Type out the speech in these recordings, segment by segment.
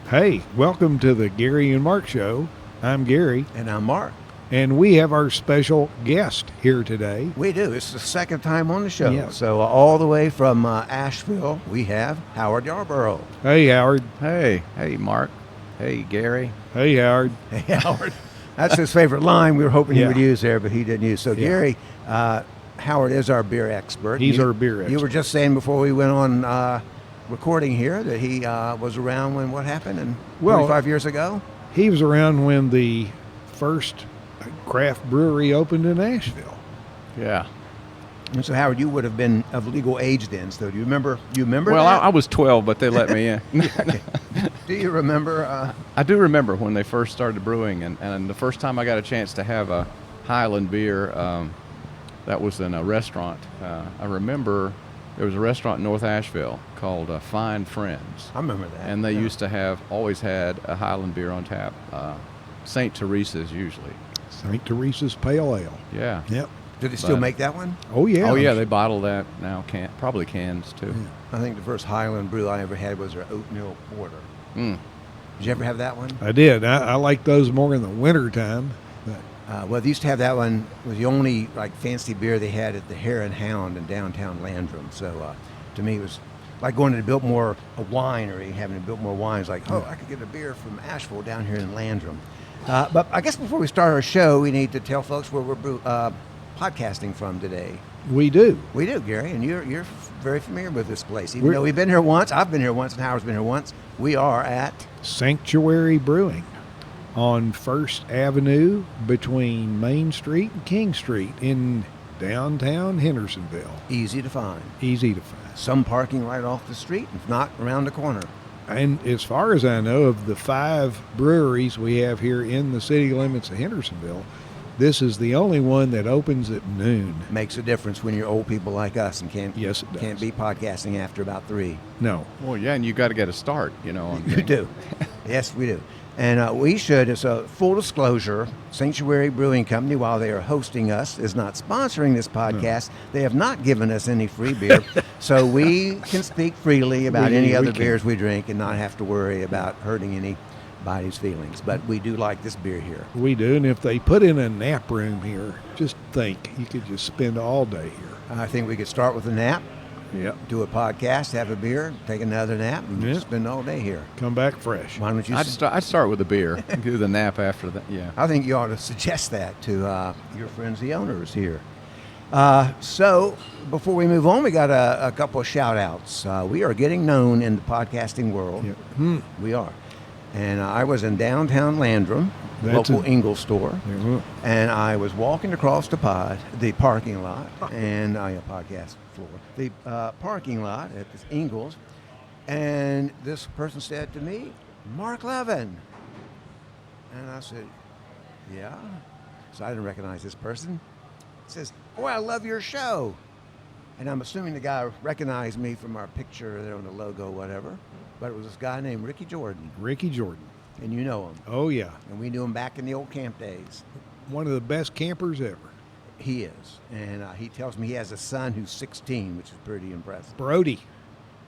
Hey, welcome to the Gary and Mark Show. I'm Gary, And I'm Mark. and we have our special guest here today. We do. It's the second time on the show. Yeah. So all the way from Asheville, we have Howard Yarborough. Hey, Howard. Hey, Mark. Hey, Gary. Hey, Howard. Hey, Howard. That's his favorite line we were hoping he Yeah. would use there, but he didn't use. So, Yeah. Gary, Howard is our beer expert. He's our beer You were expert. just saying before we went on recording here that he was around when what happened and Well- 45 years ago? He was around when the first craft brewery opened in Asheville. Yeah. And so, Howard, you would have been of legal age then. So do you remember? Well, that? I was 12, but they let me in. Do you remember? I do remember when they first started brewing, and the first time I got a chance to have a Highland beer, that was in a restaurant. I remember there was a restaurant in North Asheville called Fine Friends, I remember that. and they Yeah. used to always had a Highland beer on tap, St. Teresa's usually. St. Teresa's Pale Ale. Yeah. Yep. Do they still But- make that one? Oh, yeah. Oh yeah, they bottle that now. Probably cans too. I think the first Highland brew I ever had was their oatmeal porter. Mm. Did you ever have that one? I did. I like those more in the wintertime. But Well, they used to have that one. It was the only like fancy beer they had at the Hare and Hound in downtown Landrum. So to me, it was like going to Biltmore, a winery, having a Biltmore wine. It's like, oh, I could get a beer from Asheville down here in Landrum. But I guess before we start our show, we need to tell folks where we're podcasting from today. we do. We do, Gary, and you're very familiar with this place. Even We're- though we've been here once, I've been here once, and Howard's been here once. We are at Sanctuary Brewing on First Avenue between Main Street and King Street in downtown Hendersonville. Easy to find. Easy to find. Some parking right off the street, if not around the corner. And as far as I know, of the 5 breweries we have here in the city limits of Hendersonville, this is the only one that opens at noon. Makes a difference when you're old people like us and Yes, it does. can't be podcasting after about 3. No. Well, yeah, and you got to get a start, on You things. do. Yes, we do. And we should, as a full disclosure, Sanctuary Brewing Company, while they are hosting us, is not sponsoring this podcast. They have not given us any free beer. So we can speak freely about any We other can. beers we drink and not have to worry about hurting anybody's feelings. But we do like this beer here. We do. And if they put in a nap room here, just think, you could just spend all day here. I think we could start with a nap, Yep. do a podcast, have a beer, take another nap, and Yeah. spend all day here. Come back fresh. Why don't you? I'd start with a beer, do the nap after that. Yeah. I think you ought to suggest that to your friends, the owners here. So before we move on, we got a couple of shout outs. We are getting known in the podcasting world. Yep. We are. And I was in downtown Landrum, That's local a- Ingalls store, Yeah. and I was walking across the parking lot, and podcast floor, the parking lot at this Ingalls, and this person said to me, "Mark Levin," and I said, "Yeah." So I didn't recognize this person. He says, "Oh, I love your show," and I'm assuming the guy recognized me from our picture there on the logo, whatever. But it was this guy named Ricky Jordan, Ricky Jordan. and you know him. Oh, yeah. And we knew him back in the old camp days. One of the best campers ever. He is. And he tells me he has a son who's 16, which is pretty impressive. Brody.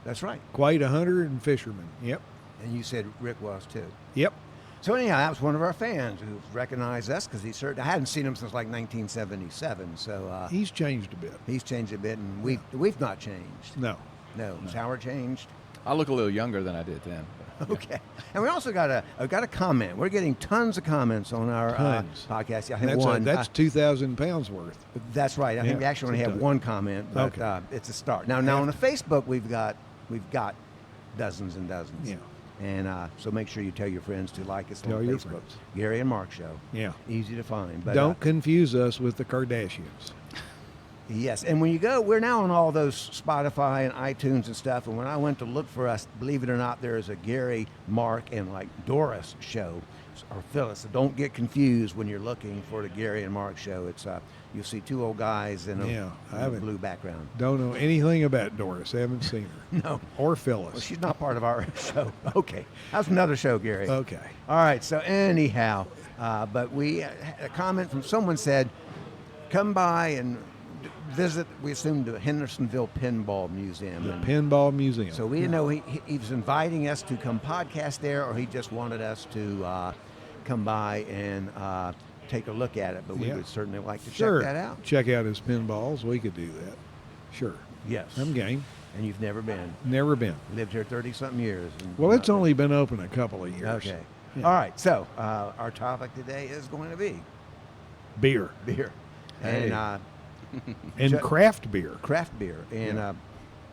That's right. Quite a hunter and fisherman. Yep. And you said Rick was too. Yep. So anyhow, that was one of our fans who recognized us because I hadn't seen him since like 1977. So He's changed a bit. he's changed a bit, and we've not changed. No. No. Has Howard changed? I look a little younger than I did then. Okay. And we also got a comment. We're getting tons of comments on our Tons. podcast. I think That's 2,000 pounds worth. That's right. I think Yeah, we actually only it's a have ton. one comment, but Okay. it's a start. Now on the Facebook, we've got dozens and dozens. Yeah. And so make sure you tell your friends to like us Tell on your Facebook. friends. Gary and Mark Show. Yeah. Easy to find. But, Don't confuse us with the Kardashians. yes. And when you go, we're now on all those Spotify and iTunes and stuff. And when I went to look for us, believe it or not, there is a Gary, Mark, and like Doris show or Phyllis. So don't get confused when you're looking for the Gary and Mark show. It's you'll see 2 old guys in Yeah, I a haven't- blue background. Don't know anything about Doris. Haven't seen her. No. Or Well, Phyllis. she's not part of our show. Okay. That's another show, Gary. Okay. All right. So anyhow, but we had a comment from someone said, come by and visit, we assumed, the Hendersonville Pinball Museum. The and Pinball Museum. so we didn't know he was inviting us to come podcast there, or he just wanted us to come by and take a look at it. But we Yeah. would certainly like to Sure. check that out. Check out his pinballs. We could do that. Sure. Yes. I'm game. And you've never been. Never been. Lived here 30-something years. and Well, not it's only been open a couple of years. Okay. Yeah. All right. So our topic today is going to be Beer beer. Hey. And and Ju- craft beer. craft beer. And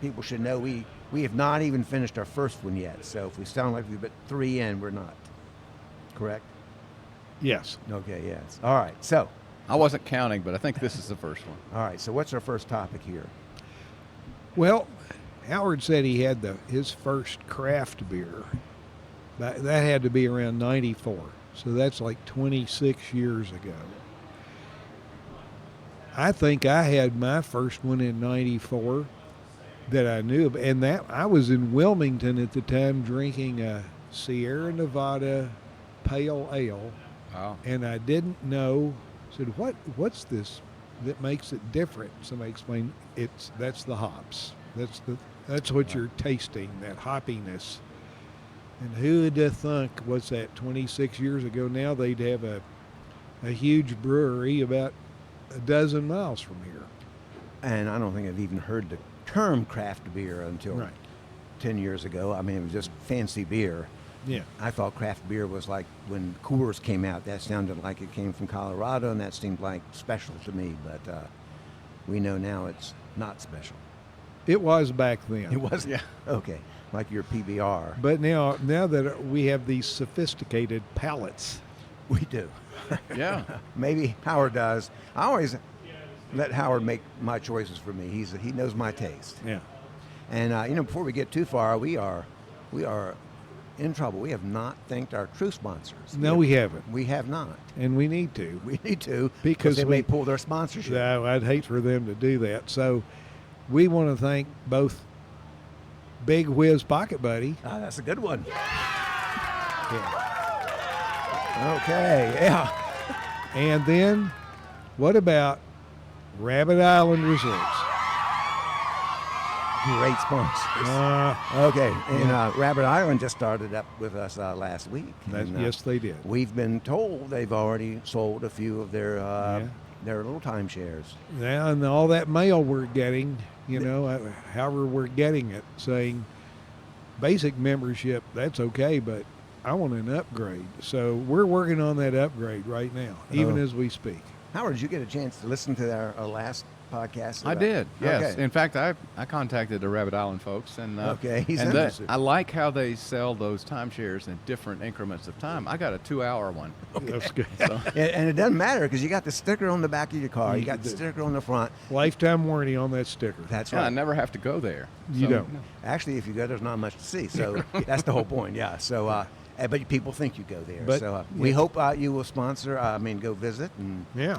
people should know we have not even finished our first one yet. So if we sound like we've been 3 in, we're not. Correct? Yes. Okay, yes. All right. So, I wasn't counting, but I think this is the first one. all right. So what's our first topic here? Well, Howard said he had his first craft beer. That had to be around 94. So that's like 26 years ago. I think I had my first one in 94 that I knew of. And that I was in Wilmington at the time drinking a Sierra Nevada Pale Ale. Wow. And I didn't know. Said, what's this that makes it different? Somebody explained that's the hops. That's what you're tasting, that hoppiness. And who would have thunk, what's that, 26 years ago now, they'd have a huge brewery about a dozen miles from here. And I don't think I've even heard the term craft beer until Right. 10 years ago. I mean, it was just fancy beer. Yeah. I thought craft beer was like when Coors came out. That sounded like it came from Colorado, and that seemed like special to me. But we know now it's not special. It was back then. It was? Yeah. Okay. Like your PBR. But now that we have these sophisticated palates. We do. Yeah. Maybe Howard does. I always let Howard make my choices for me. He knows my taste. Yeah. And before we get too far, we are in trouble. We have not thanked our true sponsors. No, we haven't. We have not. And we need to. We need to Because they we- may pull their sponsorship. No, I'd hate for them to do that. So we want to thank both Big Whiz Pocket Buddy. That's a good one. Yeah. Okay, yeah. And then what about Rabbit Island Resorts? Great sponsors. Okay, and Rabbit Island just started up with us last week. And, Yes, they did. We've been told they've already sold a few of their little timeshares. Now, and all that mail we're getting, however we're getting it, saying basic membership, that's okay, but I want an upgrade. So we're working on that upgrade right now, even as we speak. Howard, did you get a chance to listen to our last podcast? I did, yes. Okay. In fact, I contacted the Rabbit Island folks, and Okay, he's and interested. I like how they sell those timeshares in different increments of time. I got a 2-hour one. That's good. So, And it doesn't matter because you got the sticker on the back of your car. You got the sticker on the front. Lifetime warranty on that sticker. That's yeah, I right. never have to go there. You So, don't. Actually, if you go, there's not much to see. So that's the whole point. Yeah. So, but people think you go there. But- So we hope you will sponsor. Go visit and Yeah.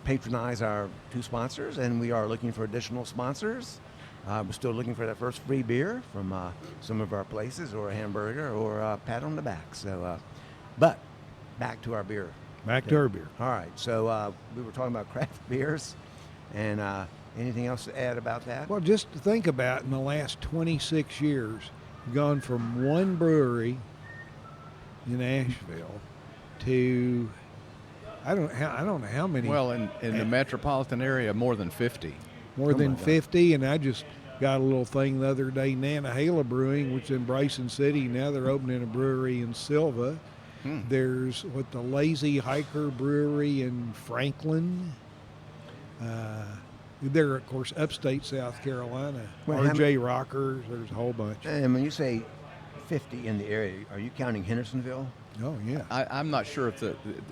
patronize our 2 sponsors, and we are looking for additional sponsors. We're still looking for that first free beer from some of our places, or a hamburger, or a pat on the back. So, but back to our beer. Back to our beer. All right. So we were talking about craft beers, and anything else to add about that? Well, just to think about, in the last 26 years, we've gone from one brewery in Asheville to I don't know how many. well, in the metropolitan area, more than 50. More Oh than my God. 50, and I just got a little thing the other day, Nantahala Brewing, which is in Bryson City. Now they're opening a brewery in Silva. There's the Lazy Hiker Brewery in Franklin. They're, of course, upstate South Carolina. Well, how RJ Rockers, there's a whole bunch. And when you say 50 in the area, are you counting Hendersonville? Oh, yeah. I'm not sure if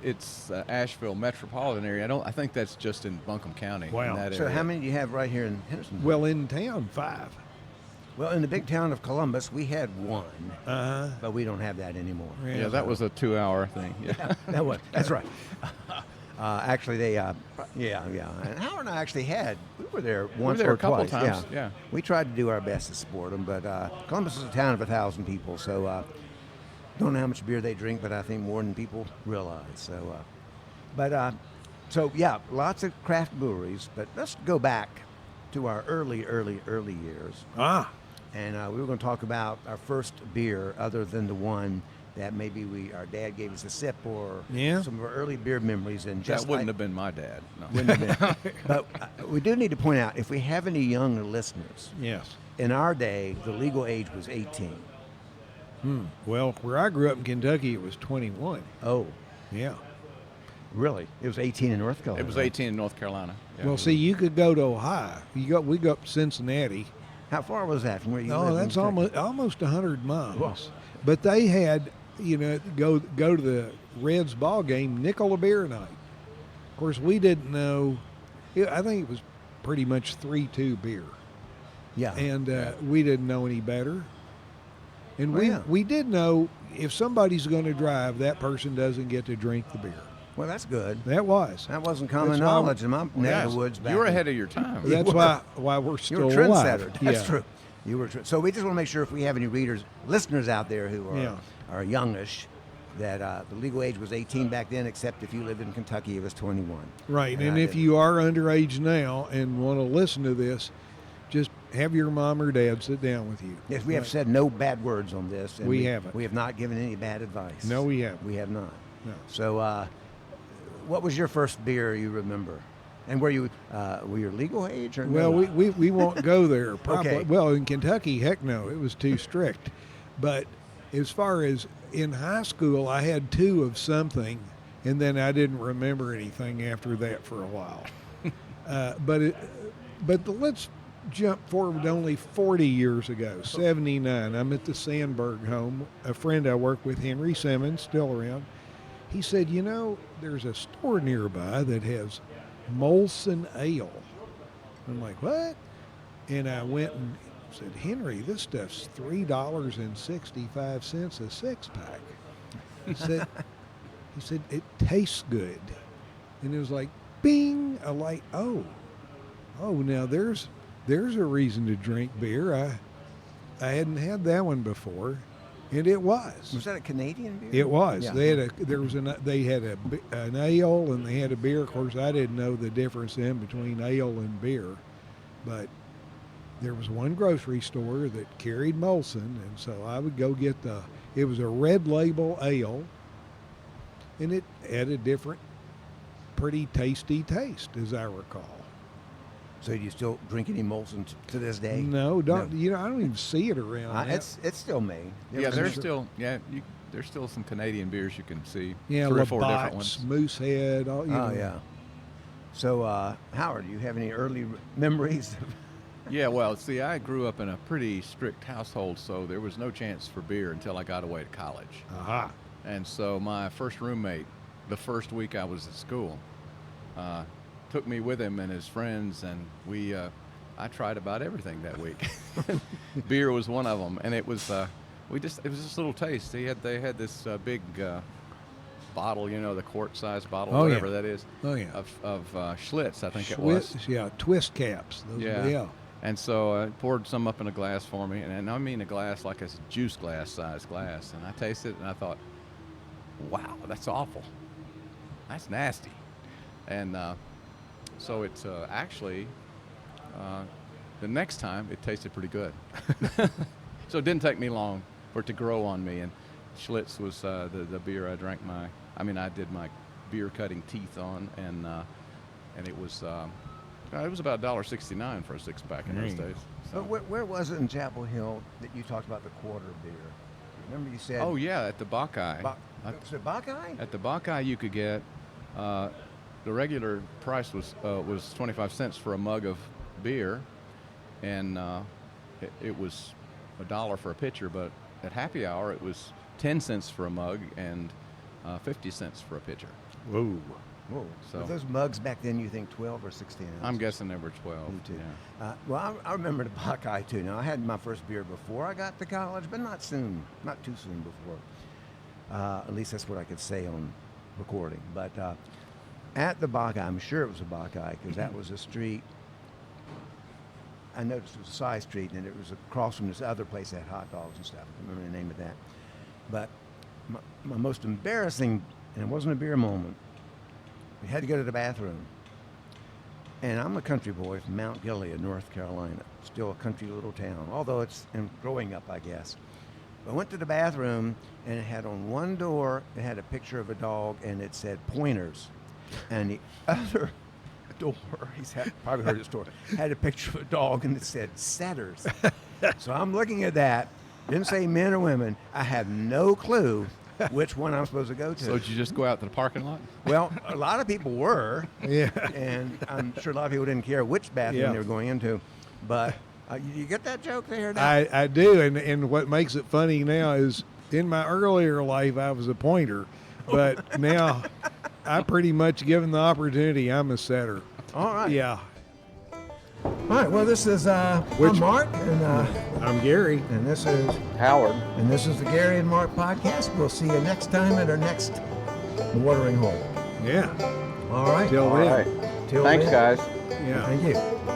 it's Asheville metropolitan area. I think that's just in Buncombe County. Wow. In that So area. how many do you have right here in Hendersonville? Well, in town, 5. Well, in the big town of Columbus, we had 1, Uh-huh. but we don't have that anymore. Yeah, that was a 2-hour thing. Yeah. That's right. Actually, they, yeah. And Howard and I actually we were there once there or a couple twice. times, yeah. We tried to do our best to support them, but Columbus is a town of 1,000 people, so don't know how much beer they drink, but I think more than people realize. So, but So yeah, lots of craft breweries, but let's go back to our early years. Ah, And we were going to talk about our first beer, other than the one that maybe our dad gave us a sip, or Yeah. some of our early beer memories. And just That wouldn't have been my dad. No. wouldn't have been. But we do need to point out, if we have any younger listeners, yes. in our day, the legal age was 18. Well, where I grew up in Kentucky, it was 21. Oh, Yeah. really? It was 18 in North Carolina. It was 18 in North Carolina. Yeah. Well, see, you could go to Ohio. We go up to Cincinnati. How far was that from where you No, lived in that's Kentucky? almost 100 miles. Whoa. But they had, go to the Reds ball game, nickel a beer night. Of course, we didn't know. I think it was pretty much 3-2 beer, Yeah. and we didn't know any better. And Well, yeah. we did know if somebody's going to drive, that person doesn't get to drink the beer. Well, that's good. That was. That wasn't common That's why- knowledge in my neck Yeah, of the woods back you were then. ahead of your time. That's why we're You still were a alive. trendsetter. That's Yeah. true. You were. So we just want to make sure, if we have any listeners out there who are Yeah. youngish, that the legal age was 18 back then, except if you lived in Kentucky, it was 21. Right, And and I if didn't. you are underage now and want to listen to this, just have your mom or dad sit down with you. Yes, we have said no bad words on this. And We haven't. We have not given any bad advice. No, we haven't. We have not. No. So, what was your first beer you remember? And were you legal age or Well, no? we won't go there. Probably. Okay. Well, in Kentucky, heck no, it was too strict. But as far as in high school, I had 2 of something, and then I didn't remember anything after that for a while. Let's jump forward only 40 years ago, 79. I'm at the Sandberg home. A friend I work with, Henry Simmons, still around. He said, there's a store nearby that has Molson Ale. I'm like, what? And I went and said, Henry, this stuff's $3.65 a 6-pack. He said, it tastes good. And it was like, bing, a light. Oh, now there's a reason to drink beer. I hadn't had that one before, and it was. Was that a Canadian beer? It was. Yeah. They had an ale and they had a beer. Of course, I didn't know the difference in between ale and beer, but there was one grocery store that carried Molson, and so I would go get it was a red label ale, and it had a different, pretty tasty taste, as I recall. So do you still drink any Molson to this day? No, don't. No. I don't even see it around. now. It's still made. Yeah, there's Sure. still some Canadian beers you can see. Yeah, 3 or 4 different Labatt's, ones. Moosehead. All, Oh, yeah. So, Howard, do you have any early memories? Yeah, well, see, I grew up in a pretty strict household, so there was no chance for beer until I got away to college. Aha. And so my first roommate, the first week I was at school, took me with him and his friends, and I tried about everything that week. Beer was one of them, and it was just a little taste. They had this big bottle, the quart-sized bottle, Oh, whatever yeah. that is, Oh, yeah. of Schlitz, I think it was. Yeah, twist caps. Those, Yeah. And so I poured some up in a glass for me, and I mean a glass like a juice glass sized glass, and I tasted it and I thought, wow, that's awful. That's nasty. And so it's actually, the next time it tasted pretty good. So it didn't take me long for it to grow on me, and Schlitz was the beer I drank I did my beer cutting teeth on, and it was about $1.69 for a 6-pack in those days. So. But where was it in Chapel Hill that you talked about the quarter beer? Remember you said... Oh, yeah, at the Buckeye. Was it Buckeye? At the Buckeye, you could get the regular price was 25 cents for a mug of beer, and it was $1 for a pitcher. But at happy hour, it was 10 cents for a mug and 50 cents for a pitcher. Whoa. Whoa. So- Were those mugs back then, you think 12 or 16 ounces? I'm guessing they were 12. Me too. Yeah. Well, I remember the Buckeye too. Now, I had my first beer before I got to college, but not soon, not too soon before. At least that's what I could say on recording. But at the Buckeye, I'm sure it was a Buckeye because that was a street. I noticed it was a side street, and it was across from this other place that had hot dogs and stuff. I don't remember the name of that. But my most embarrassing, and it wasn't a beer moment, You had to go to the bathroom. And I'm a country boy from Mount Gilead, North Carolina. Still a country little town, although it's growing up, I guess. I went to the bathroom, and it had on one door, it had a picture of a dog, and it said pointers. And the other door, probably heard this story, had a picture of a dog, and it said setters. So I'm looking at that. Didn't say men or women. I have no clue which one I'm supposed to go to. So did you just go out to the parking lot? Well, a lot of people were. Yeah. And I'm sure a lot of people didn't care which bathroom Yeah. they were going into. But you get that joke there? I do, and what makes it funny now is in my earlier life I was a pointer, but now I pretty much given the opportunity I'm a setter. All right. Yeah. All right. Well, this is I'm Mark, and I'm Gary. and this is Howard. and this is the Gary and Mark podcast. We'll see you next time at our next watering hole. Yeah. All right. Till All then. right. Till Thanks, then. guys. Yeah. Thank you.